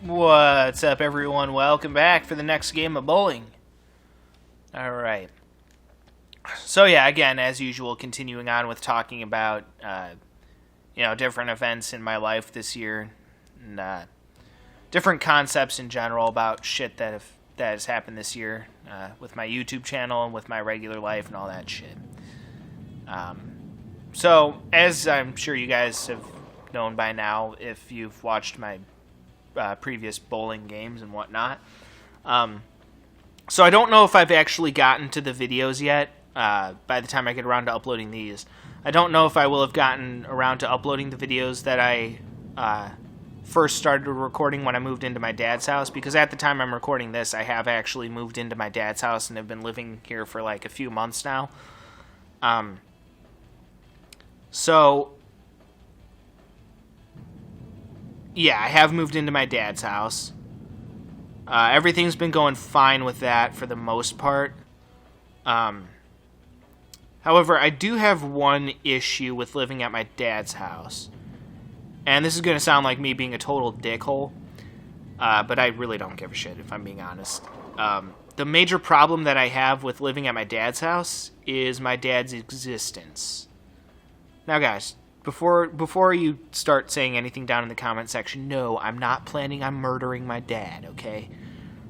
What's up, everyone? Welcome back for the next game of bowling. Alright. So yeah, again, as usual, continuing on with talking about, different events in my life this year. And, different concepts in general about shit that has happened this year. With my YouTube channel and with my regular life and all that shit. So, as I'm sure you guys have known by now, if you've watched my previous bowling games and whatnot. So I don't know if I've actually gotten to the videos yet by the time I get around to uploading these. I don't know if I will have gotten around to uploading the videos that I first started recording when I moved into my dad's house, because at the time I'm recording this, I have actually moved into my dad's house and have been living here for like a few months now. So yeah, I have moved into my dad's house. Everything's been going fine with that for the most part. However, I do have one issue with living at my dad's house. And this is going to sound like me being a total dickhole, but I really don't give a shit, if I'm being honest. The major problem that I have with living at my dad's house is my dad's existence. Now, guys, Before you start saying anything down in the comment section, no, I'm not planning on murdering my dad, okay?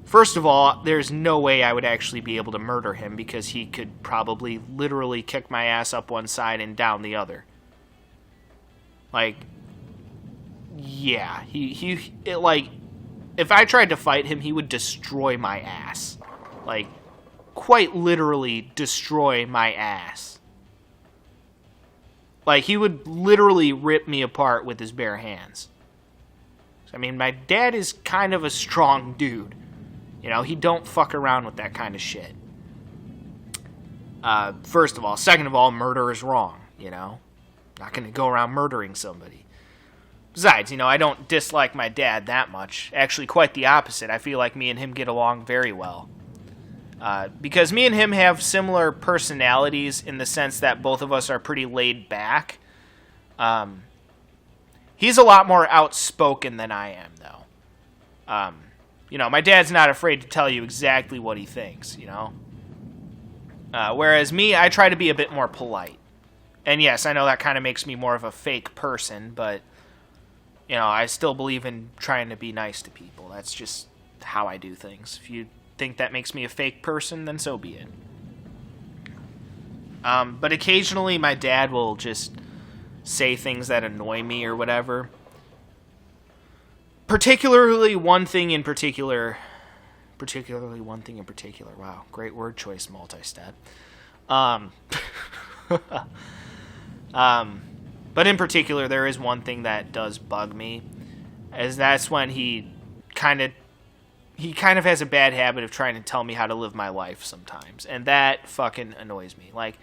First of all, there's no way I would actually be able to murder him, because he could probably literally kick my ass up one side and down the other. Like, yeah, if I tried to fight him, he would destroy my ass. Like, quite literally destroy my ass. Like, he would literally rip me apart with his bare hands. I mean, my dad is kind of a strong dude. You know, he don't fuck around with that kind of shit. First of all. Second of all, murder is wrong, you know? Not gonna go around murdering somebody. Besides, I don't dislike my dad that much. Actually, quite the opposite. I feel like me and him get along very well. Because me and him have similar personalities in the sense that both of us are pretty laid back. He's a lot more outspoken than I am, though. My dad's not afraid to tell you exactly what he thinks, whereas me, I try to be a bit more polite. And yes, I know that kind of makes me more of a fake person, but, I still believe in trying to be nice to people. That's just how I do things. If you think that makes me a fake person, then so be it. But occasionally my dad will just say things that annoy me or whatever. Particularly one thing in particular. Wow, great word choice, multi-step. But in particular, there is one thing that does bug me, as that's when he kind of has a bad habit of trying to tell me how to live my life sometimes. And that fucking annoys me. Like,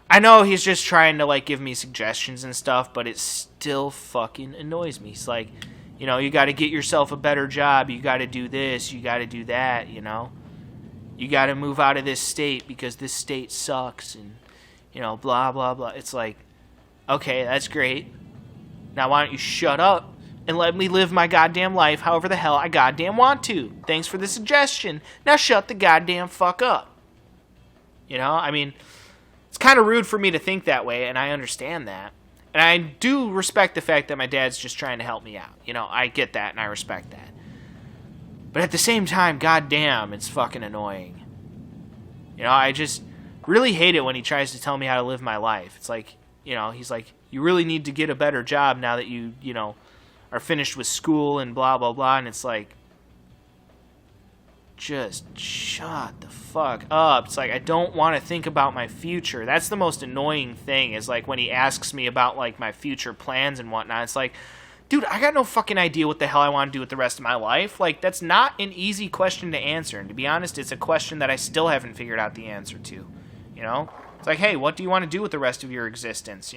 I know he's just trying to, give me suggestions and stuff, but it still fucking annoys me. It's like, you gotta get yourself a better job, you gotta do this, you gotta do that, You gotta move out of this state because this state sucks, and, blah, blah, blah. It's like, okay, that's great. Now why don't you shut up and let me live my goddamn life however the hell I goddamn want to. Thanks for the suggestion. Now shut the goddamn fuck up. I mean, it's kind of rude for me to think that way, and I understand that. And I do respect the fact that my dad's just trying to help me out. I get that, and I respect that. But at the same time, goddamn, it's fucking annoying. I just really hate it when he tries to tell me how to live my life. It's like, he's like, you really need to get a better job now that you are finished with school and blah, blah, blah. And it's like, just shut the fuck up. It's like, I don't want to think about my future. That's the most annoying thing, is like when he asks me about my future plans and whatnot. It's like, dude, I got no fucking idea what the hell I want to do with the rest of my life. That's not an easy question to answer. And to be honest, it's a question that I still haven't figured out the answer to. It's like, hey, what do you want to do with the rest of your existence?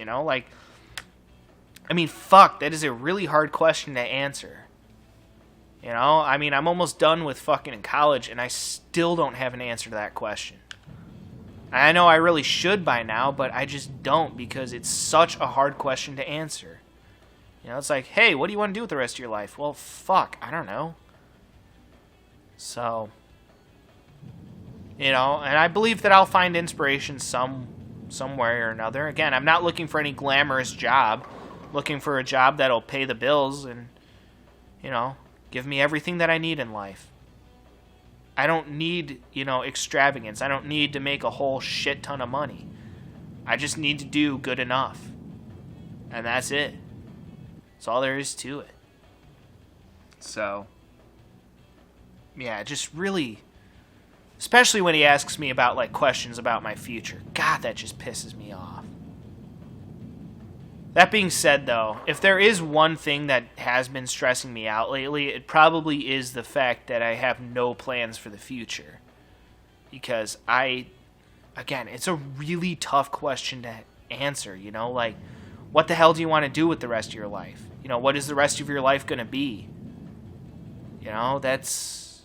I mean, fuck, that is a really hard question to answer. I mean, I'm almost done with fucking college, and I still don't have an answer to that question. I know I really should by now, but I just don't, because it's such a hard question to answer. It's like, hey, what do you want to do with the rest of your life? Well, fuck, I don't know. So, and I believe that I'll find inspiration some way or another. Again, I'm not looking for any glamorous job. Looking for a job that'll pay the bills and, give me everything that I need in life. I don't need, extravagance. I don't need to make a whole shit ton of money. I just need to do good enough. And that's it. That's all there is to it. So, yeah, just really, especially when he asks me about, questions about my future. God, that just pisses me off. That being said, though, if there is one thing that has been stressing me out lately, it probably is the fact that I have no plans for the future. Because again, it's a really tough question to answer, what the hell do you want to do with the rest of your life? What is the rest of your life going to be? That's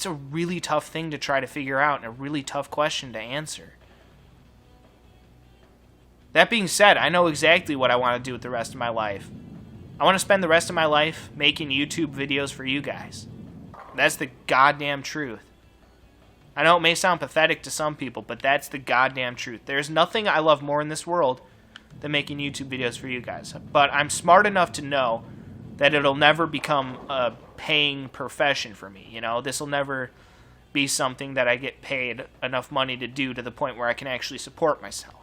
a really tough thing to try to figure out and a really tough question to answer. That being said, I know exactly what I want to do with the rest of my life. I want to spend the rest of my life making YouTube videos for you guys. That's the goddamn truth. I know it may sound pathetic to some people, but that's the goddamn truth. There's nothing I love more in this world than making YouTube videos for you guys. But I'm smart enough to know that it'll never become a paying profession for me. This will never be something that I get paid enough money to do to the point where I can actually support myself.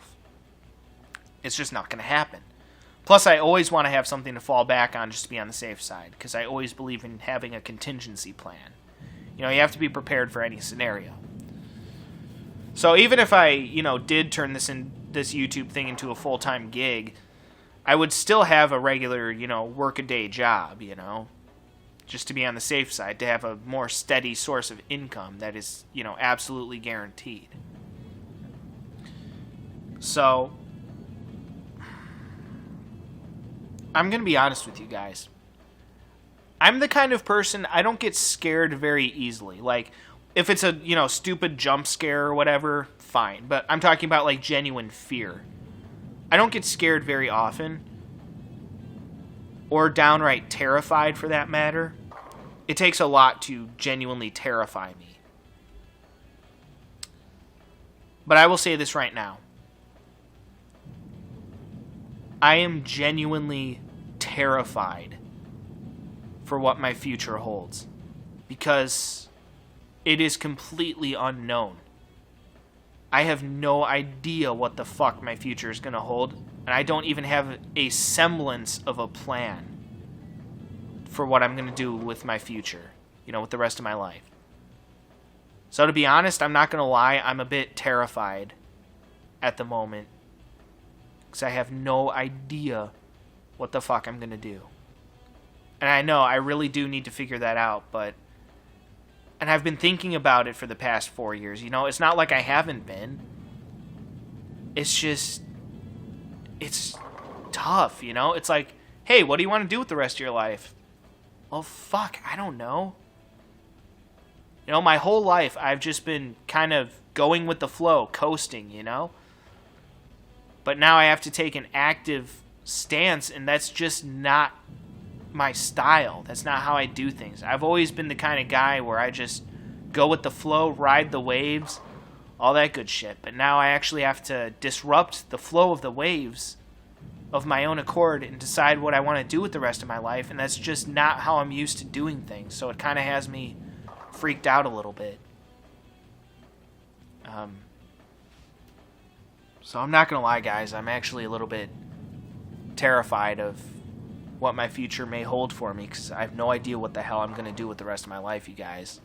It's just not going to happen. Plus, I always want to have something to fall back on just to be on the safe side, because I always believe in having a contingency plan. You have to be prepared for any scenario. So even if I, did turn this YouTube thing into a full-time gig, I would still have a regular, work-a-day job, just to be on the safe side, to have a more steady source of income that is, absolutely guaranteed. So, I'm going to be honest with you guys. I'm the kind of person, I don't get scared very easily. If it's a, stupid jump scare or whatever, fine. But I'm talking about, genuine fear. I don't get scared very often. Or downright terrified, for that matter. It takes a lot to genuinely terrify me. But I will say this right now. I am genuinely terrified for what my future holds. Because it is completely unknown. I have no idea what the fuck my future is going to hold. And I don't even have a semblance of a plan for what I'm going to do with my future. With the rest of my life. So to be honest, I'm not going to lie. I'm a bit terrified at the moment. Because I have no idea what the fuck I'm going to do. And I know I really do need to figure that out, but... And I've been thinking about it for the past 4 years. It's not like I haven't been. It's just... It's tough, It's like, hey, what do you want to do with the rest of your life? Well, fuck, I don't know. My whole life I've just been kind of going with the flow, coasting, But now I have to take an active stance, and that's just not my style. That's not how I do things. I've always been the kind of guy where I just go with the flow, ride the waves, all that good shit. But now I actually have to disrupt the flow of the waves of my own accord and decide what I want to do with the rest of my life, and that's just not how I'm used to doing things. So it kind of has me freaked out a little bit. So I'm not going to lie, guys. I'm actually a little bit terrified of what my future may hold for me, because I have no idea what the hell I'm going to do with the rest of my life, you guys.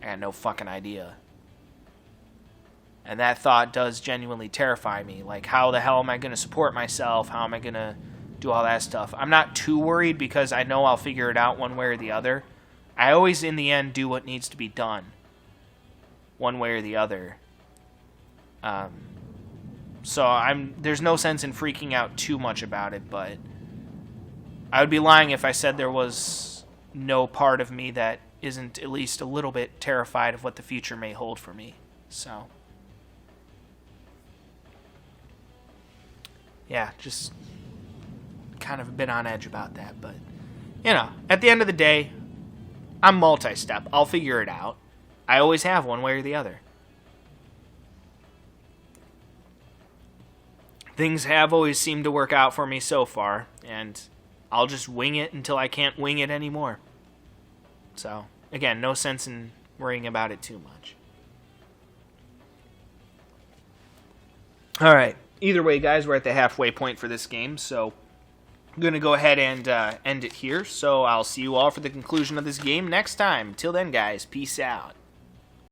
I got no fucking idea. And that thought does genuinely terrify me. How the hell am I going to support myself? How am I going to do all that stuff? I'm not too worried because I know I'll figure it out one way or the other. I always, in the end, do what needs to be done. One way or the other. So there's no sense in freaking out too much about it, but I would be lying if I said there was no part of me that isn't at least a little bit terrified of what the future may hold for me. So, yeah, just kind of a bit on edge about that, but, at the end of the day, I'm multi-step. I'll figure it out. I always have, one way or the other. Things have always seemed to work out for me so far, and I'll just wing it until I can't wing it anymore. So, again, no sense in worrying about it too much. Alright, either way, guys, we're at the halfway point for this game, so I'm going to go ahead and end it here. So I'll see you all for the conclusion of this game next time. Till then, guys, peace out.